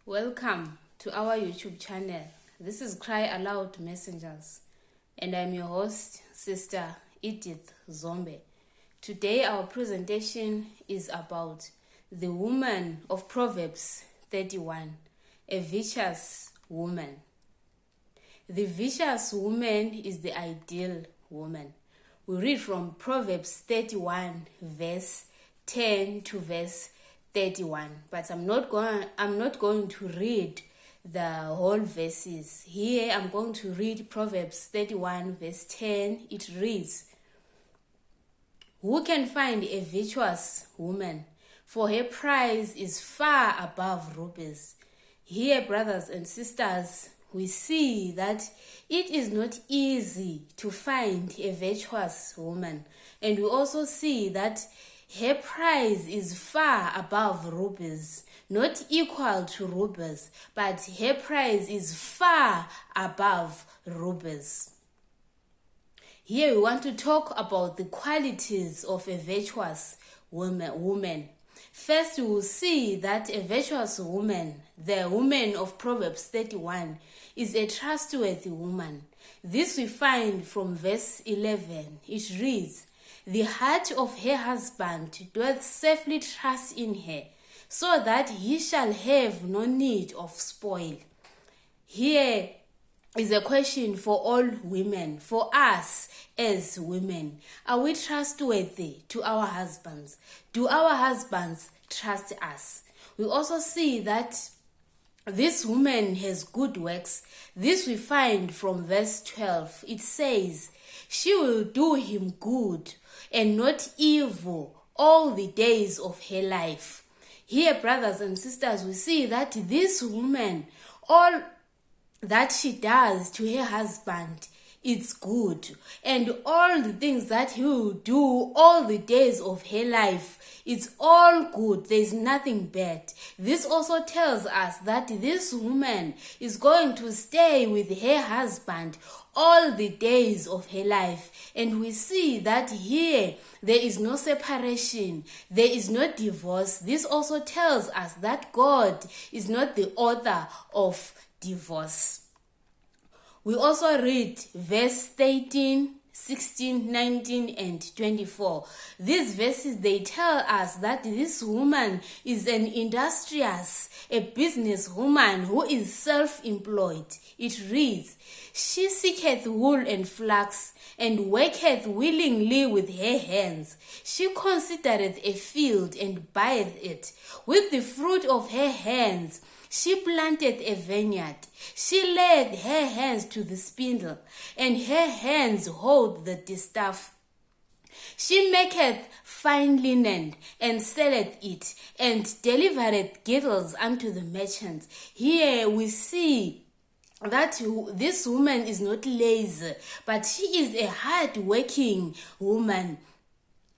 Welcome to our YouTube channel. This is Cry Aloud Messengers, and I'm your host, Sister Edith Zombe. Today our presentation is about the woman of Proverbs 31, a virtuous woman. The virtuous woman is the ideal woman. We read from Proverbs 31 verse 10 to verse 31, but I'm not going to read the whole verses. Here I'm going to read Proverbs 31 verse 10. It reads, "Who can find a virtuous woman? For her price is far above rubies." Here, brothers and sisters, we see that it is not easy to find a virtuous woman. And we also see that her price is far above rubies, not equal to rubies, but her price is far above rubies. Here we want to talk about the qualities of a virtuous woman. First, we will see that a virtuous woman, the woman of Proverbs 31, is a trustworthy woman. This we find from verse 11. It reads, "The heart of her husband doth safely trust in her, so that he shall have no need of spoil." Here is a question for all women, for us as women. Are we trustworthy to our husbands? Do our husbands trust us? We also see that this woman has good works. This we find from verse 12. It says, "She will do him good and not evil all the days of her life." Here, brothers and sisters, we see that this woman, all that she does to her husband, it's good. And all the things that he will do all the days of her life, it's all good. There's nothing bad. This also tells us that this woman is going to stay with her husband all the days of her life. And we see that here there is no separation, there is no divorce. This also tells us that God is not the author of divorce. We also read verse 13, 16, 19, and 24. These verses, they tell us that this woman is an industrious, a businesswoman who is self-employed. It reads, "She seeketh wool and flax, and worketh willingly with her hands. She considereth a field and buyeth it. With the fruit of her hands she planteth a vineyard. She laid her hands to the spindle, and her hands hold the distaff. She maketh fine linen, and selleth it, and delivereth girdles unto the merchants." Here we see that this woman is not lazy, but she is a hard-working woman.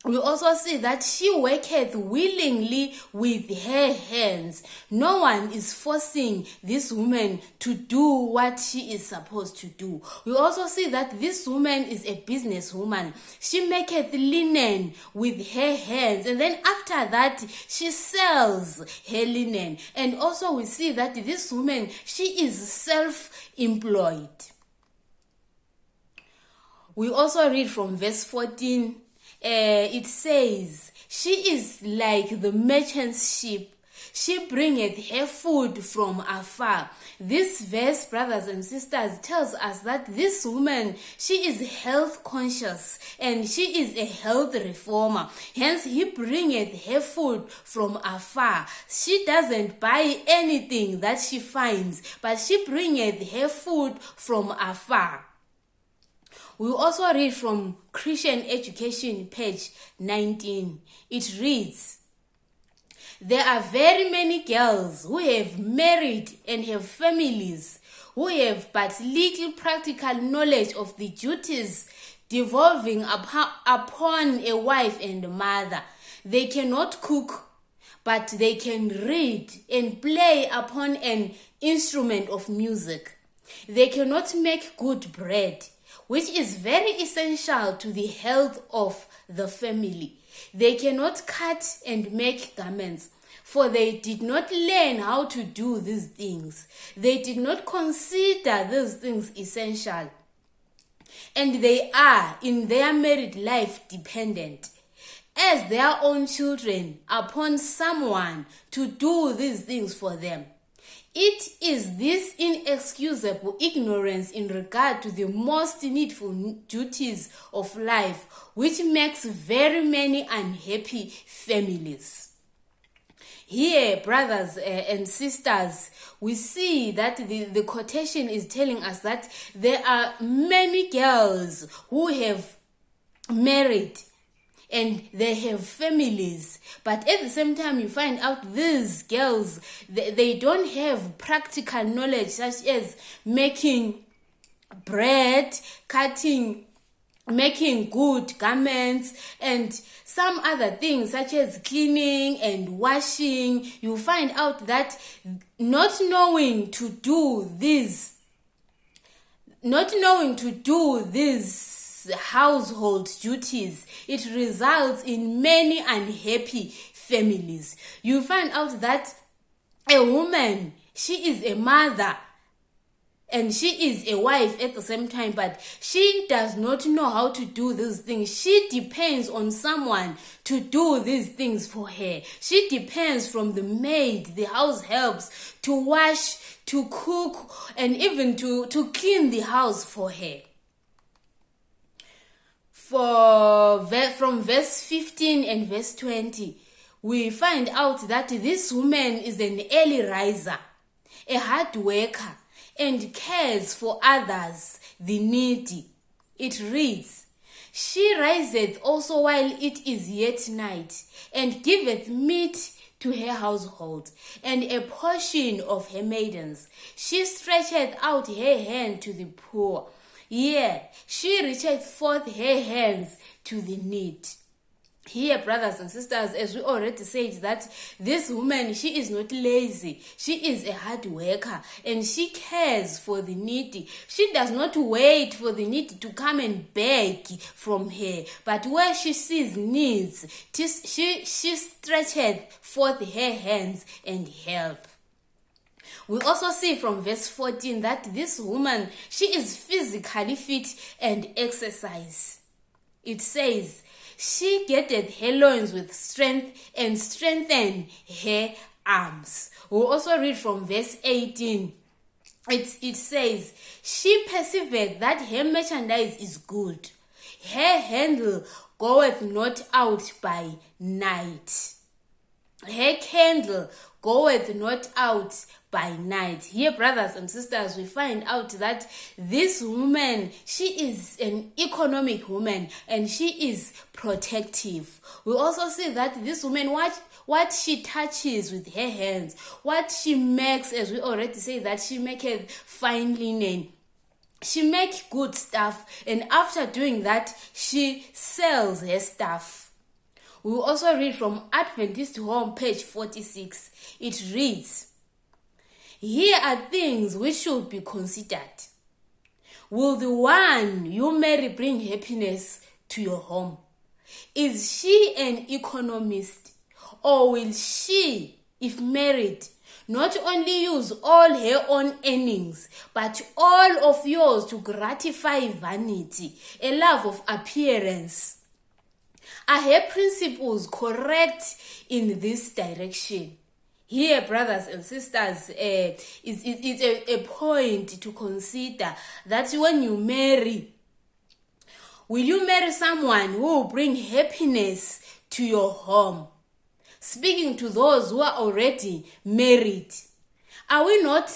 We also see that she worketh willingly with her hands. No one is forcing this woman to do what she is supposed to do. We also see that this woman is a businesswoman. She maketh linen with her hands, and then after that she sells her linen. And also we see that this woman, she is self-employed. We also read from verse 14. It says, "She is like the merchant's ship. She bringeth her food from afar." This verse, brothers and sisters, tells us that this woman, she is health conscious and she is a health reformer. Hence, he bringeth her food from afar. She doesn't buy anything that she finds, but she bringeth her food from afar. We also read from Christian Education, page 19. It reads, "There are very many girls who have married and have families, who have but little practical knowledge of the duties devolving upon a wife and a mother. They cannot cook, but they can read and play upon an instrument of music. They cannot make good bread, which is very essential to the health of the family. They cannot cut and make garments, for they did not learn how to do these things. They did not consider these things essential. And they are, in their married life, dependent as their own children upon someone to do these things for them. It is this inexcusable ignorance in regard to the most needful duties of life which makes very many unhappy families. Here, brothers and sisters, we see that the quotation is telling us that there are many girls who have married and they have families, but at the same time you find out these girls, they don't have practical knowledge such as making bread, making good garments, and some other things such as cleaning and washing. You find out that not knowing to do these household duties, it results in many unhappy families. You find out that a woman, she is a mother and she is a wife at the same time, but she does not know how to do these things. She depends on someone to do these things for her. She depends from the maid, the house helps, to wash, to cook, and even to clean the house for her. From verse 15 and verse 20, we find out that this woman is an early riser, a hard worker, and cares for others, the needy. It reads, "She riseth also while it is yet night, and giveth meat to her household, and a portion of her maidens. She stretcheth out her hand to the poor. Yea, she reacheth forth her hands to the needy." Here, brothers and sisters, as we already said, that this woman, she is not lazy. She is a hard worker and she cares for the needy. She does not wait for the needy to come and beg from her, but where she sees needs, she stretcheth forth her hands and help. We also see from verse 14 that this woman, she is physically fit and exercise. It says, "She getteth her loins with strength and strengthen her arms." We'll also read from verse 18. It says, "She perceiveth that her merchandise is good. Her handle goeth not out by night. Her candle goeth not out by night." Here, brothers and sisters, we find out that this woman, she is an economic woman and she is protective. We also see that this woman, what she touches with her hands, what she makes, as we already say, that she maketh fine linen. She makes good stuff, and after doing that, she sells her stuff. We will also read from Adventist Home, page 46. It reads, "Here are things which should be considered. Will the one you marry bring happiness to your home? Is she an economist? Or will she, if married, not only use all her own earnings, but all of yours to gratify vanity, a love of appearance? Are her principles correct in this direction?" Here, brothers and sisters, it's a point to consider that when you marry, will you marry someone who will bring happiness to your home? Speaking to those who are already married, are we not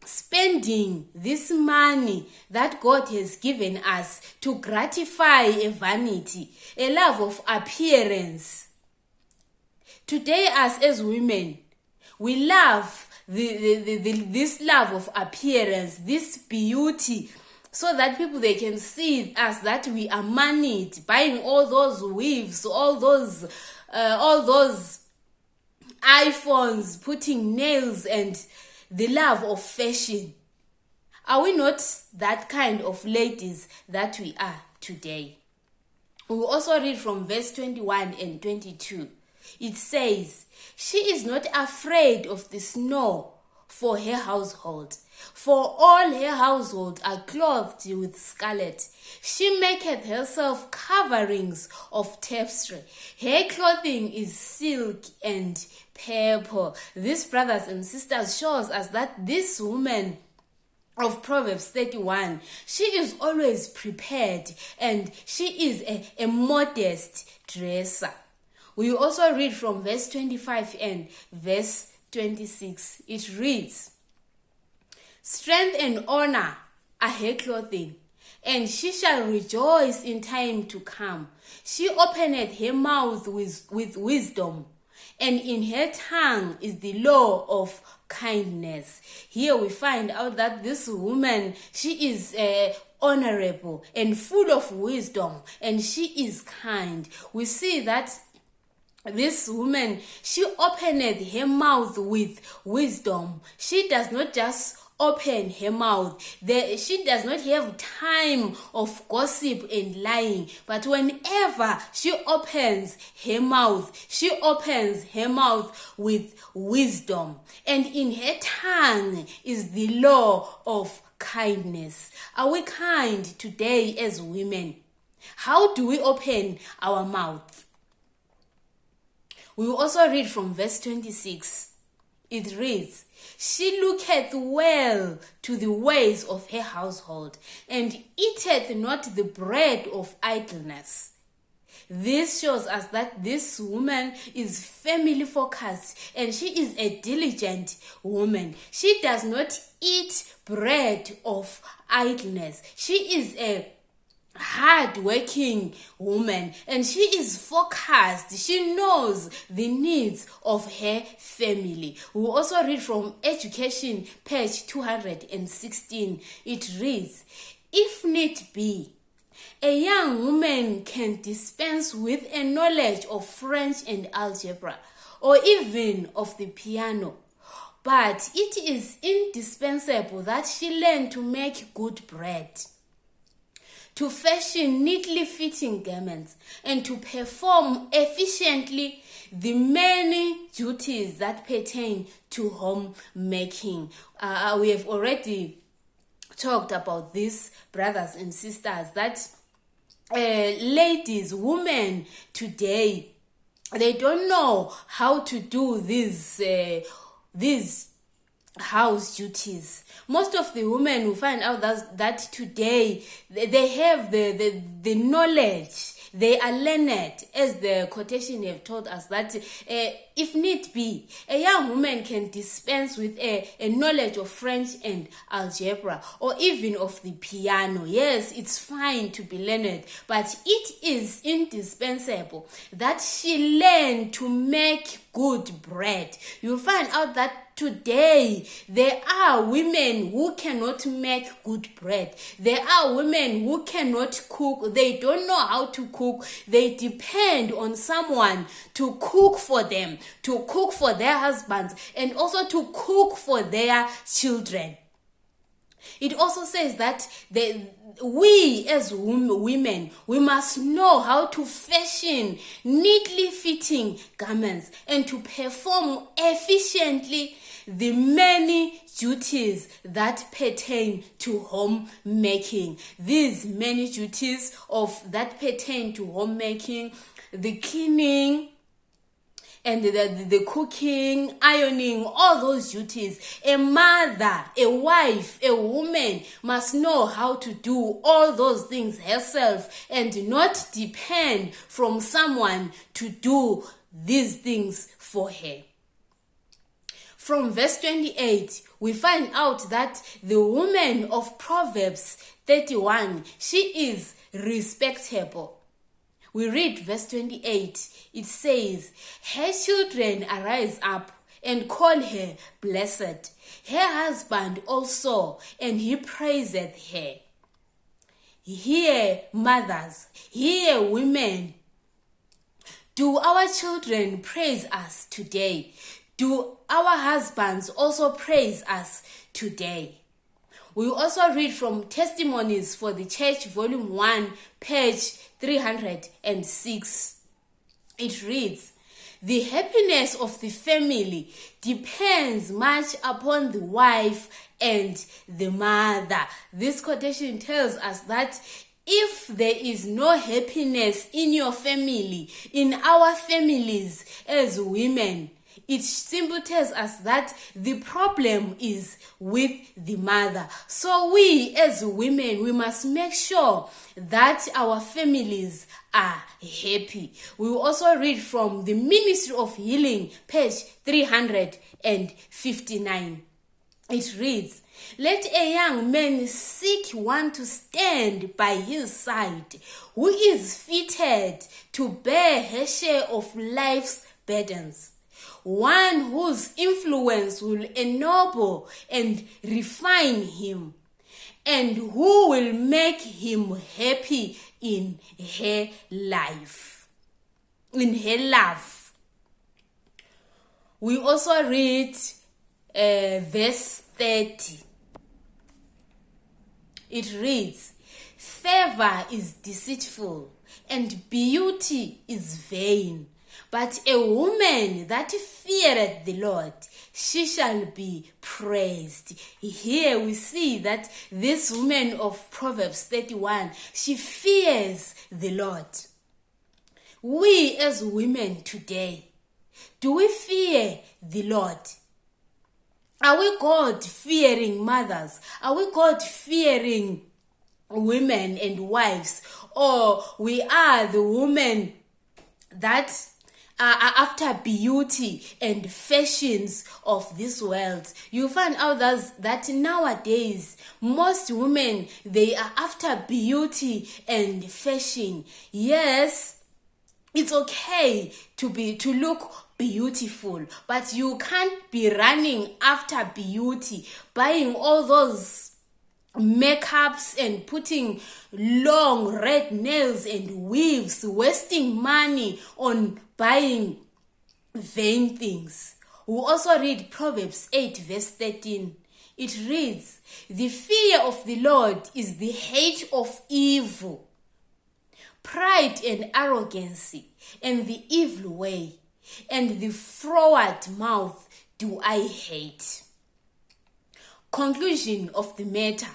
spending this money that God has given us to gratify a vanity, a love of appearance? Today, us as women, we love this love of appearance, this beauty, so that people, they can see us, that we are moneyed, buying all those weaves, all those iPhones, putting nails, and the love of fashion. Are we not that kind of ladies that we are today? We will also read from verse 21 and 22. It says, she is not afraid of the snow for her household, for all her household are clothed with scarlet. She maketh herself coverings of tapestry. Her clothing is silk and purple. This, brothers and sisters, shows us that this woman of Proverbs 31, she is always prepared and she is a modest dresser. We also read from verse 25 and verse 26. It reads, strength and honor are her clothing, and she shall rejoice in time to come. She openeth her mouth with wisdom, and in her tongue is the law of kindness. Here we find out that this woman, she is honorable and full of wisdom, and she is kind. We see that this woman, she openeth her mouth with wisdom. She does not just open her mouth. She does not have time of gossip and lying, but whenever she opens her mouth, she opens her mouth with wisdom, and in her tongue is the law of kindness. Are we kind today as women? How do we open our mouth? We will also read from verse 26. It reads, she looketh well to the ways of her household, and eateth not the bread of idleness. This shows us that this woman is family focused, and she is a diligent woman. She does not eat bread of idleness. She is a hard-working woman, and she is focused. She knows the needs of her family. We also read from Education, page 216. It reads, if need be, a young woman can dispense with a knowledge of French and algebra, or even of the piano, but it is indispensable that she learn to make good bread, to fashion neatly fitting garments, and to perform efficiently the many duties that pertain to homemaking. We have already talked about this, brothers and sisters, that ladies, women today, they don't know how to do these house duties. Most of the women will find out that today they have the knowledge. They are learned, as the quotation have told us, that if need be, a young woman can dispense with a knowledge of French and algebra, or even of the piano. Yes, it's fine to be learned, but it is indispensable that she learn to make good bread. You'll find out that today, there are women who cannot make good bread. There are women who cannot cook. They don't know how to cook. They depend on someone to cook for them, to cook for their husbands, and also to cook for their children. It also says that we as women, we must know how to fashion neatly fitting garments and to perform efficiently the many duties that pertain to homemaking. These many duties that pertain to homemaking, the cleaning, and the cooking, ironing, all those duties. A mother, a wife, a woman must know how to do all those things herself and not depend from someone to do these things for her. From verse 28, we find out that the woman of Proverbs 31, she is respectable. We read verse 28. It says, her children arise up and call her blessed. Her husband also, and he praiseth her. Hear, mothers, hear, women. Do our children praise us today? Do our husbands also praise us today? We also read from Testimonies for the Church, volume 1, page 306. It reads, the happiness of the family depends much upon the wife and the mother. This quotation tells us that if there is no happiness in your family, in our families as women, it simply tells us that the problem is with the mother. So we as women, we must make sure that our families are happy. We will also read from the Ministry of Healing, page 359. It reads, "Let a young man seek one to stand by his side, who is fitted to bear her share of life's burdens. One whose influence will ennoble and refine him, and who will make him happy in her life, in her love." We also read verse 30. It reads, "Favor is deceitful, and beauty is vain. But a woman that feareth the Lord, she shall be praised." Here we see that this woman of Proverbs 31, she fears the Lord. We as women today, do we fear the Lord? Are we God-fearing mothers? Are we God-fearing women and wives? Or we are the women that are after beauty and fashions of this world? You find out that nowadays most women, they are after beauty and fashion. Yes, it's okay to look beautiful, but you can't be running after beauty, buying all those makeups and putting long red nails and weaves, wasting money on buying vain things. We also read Proverbs 8 verse 13. It reads, "The fear of the Lord is the hate of evil, pride and arrogancy, and the evil way, and the froward mouth do I hate." Conclusion of the matter.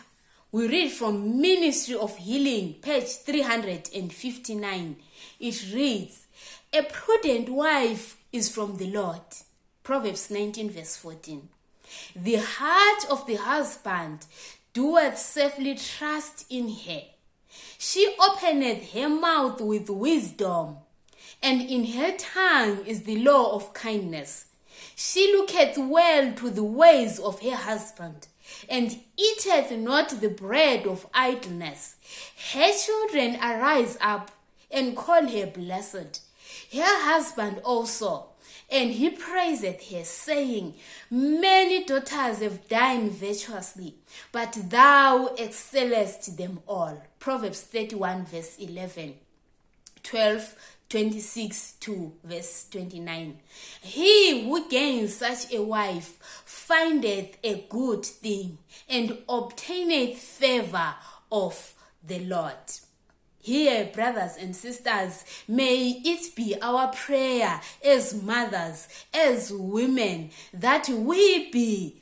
We read from Ministry of Healing, page 359. It reads, "A prudent wife is from the Lord." Proverbs 19 verse 14. "The heart of the husband doeth safely trust in her. She openeth her mouth with wisdom, and in her tongue is the law of kindness. She looketh well to the ways of her husband, and eateth not the bread of idleness. Her children arise up and call her blessed, her husband also, and he praiseth her, saying, Many daughters have dined virtuously, but thou excellest them all." Proverbs 31 verse 11, 12:26 to verse 29. "He who gains such a wife findeth a good thing, and obtaineth favor of the Lord." Here, brothers and sisters, may it be our prayer as mothers, as women, that we be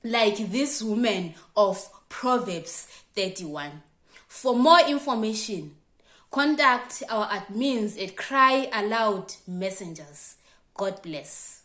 like this woman of Proverbs 31. For more information, contact our admins at Cry Aloud Messengers. God bless.